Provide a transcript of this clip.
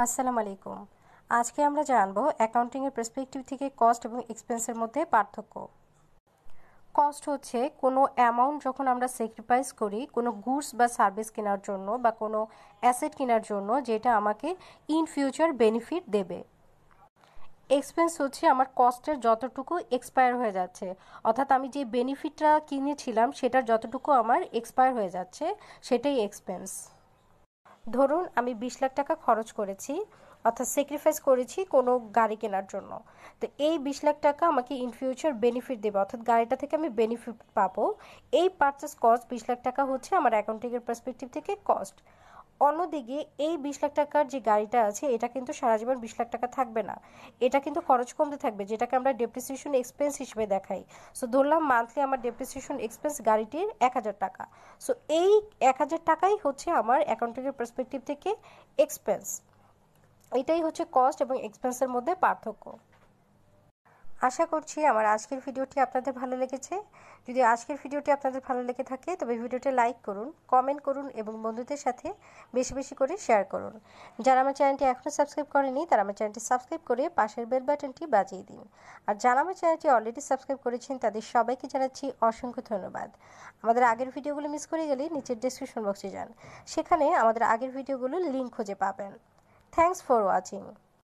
আসসালামু আলাইকুম। আজকে আমরা জানবো অ্যাকাউন্টিংয়ের পার্সপেক্টিভ থেকে কস্ট এবং এক্সপেন্সের মধ্যে পার্থক্য। কস্ট হচ্ছে কোনো অ্যামাউন্ট যখন আমরা স্যাক্রিফাইস করি কোনো গুডস বা সার্ভিস কেনার জন্য বা কোনো অ্যাসেট কেনার জন্য, যেটা আমাকে ইন ফিউচার বেনিফিট দেবে। এক্সপেন্স হচ্ছে আমার কস্টের যতটুকু এক্সপায়ার হয়ে যাচ্ছে, অর্থাৎ আমি যে বেনিফিটটা কিনেছিলাম সেটার যতটুকু আমার এক্সপায়ার হয়ে যাচ্ছে, সেটাই এক্সপেন্স। ধরুন আমি 20 লাখ টাকা খরচ করেছি, অর্থাৎ স্যাক্রিফাইস করেছি কোনো গাড়ি কেনার জন্য। তো এই 20 লাখ টাকা আমাকে ইন ফিউচার বেনিফিট দেবে, অর্থাৎ গাড়িটা থেকে আমি বেনিফিট পাবো। এই পারচেস কস্ট 20 লাখ টাকা হচ্ছে আমার অ্যাকাউন্টিংয়ের পার্সপেক্টিভ থেকে কস্ট। অন্যদিকে এই 20 লাখ টাকার যে গাড়িটা আছে, এটা কিন্তু সারা জীবন 20 লাখ টাকা থাকবে না, এটা কিন্তু খরচ কমতে থাকবে, যেটাকে আমরা ডেপ্রিসিয়েশন এক্সপেন্স হিসেবে দেখাই। সো ধরলাম মান্থলি আমার ডেপ্রিসিয়েশন এক্সপেন্স গাড়িটির 1000 টাকা। সো এই 1000 টাকাই হচ্ছে আমার অ্যাকাউন্টিংয়ের পার্সপেক্টিভ থেকে এক্সপেন্স। এটাই হচ্ছে কস্ট এবং এক্সপেন্সের মধ্যে পার্থক্য। আশা করছি আমার আজকের ভিডিওটি আপনাদের ভালো লেগেছে। যদি আজকের ভিডিওটি আপনাদের ভালো লেগে থাকে তবে ভিডিওটি লাইক করুন, কমেন্ট করুন এবং বন্ধুদের সাথে বেশি বেশি করে শেয়ার করুন। যারা আমার চ্যানেলটি এখনও সাবস্ক্রাইব করেনি তারা আমার চ্যানেলটি সাবস্ক্রাইব করে পাশের বেল বাটনটি বাজিয়ে দিন। আর যারা আমার চ্যানেলটি অলরেডি সাবস্ক্রাইব করেছেন তাদের সবাইকে জানাচ্ছি অসংখ্য ধন্যবাদ। আমাদের আগের ভিডিওগুলো মিস করে গেলে নিচের ডেসক্রিপশন বক্সে যান, সেখানে আমাদের আগের ভিডিওগুলোর লিঙ্ক খুঁজে পাবেন। Thanks for watching.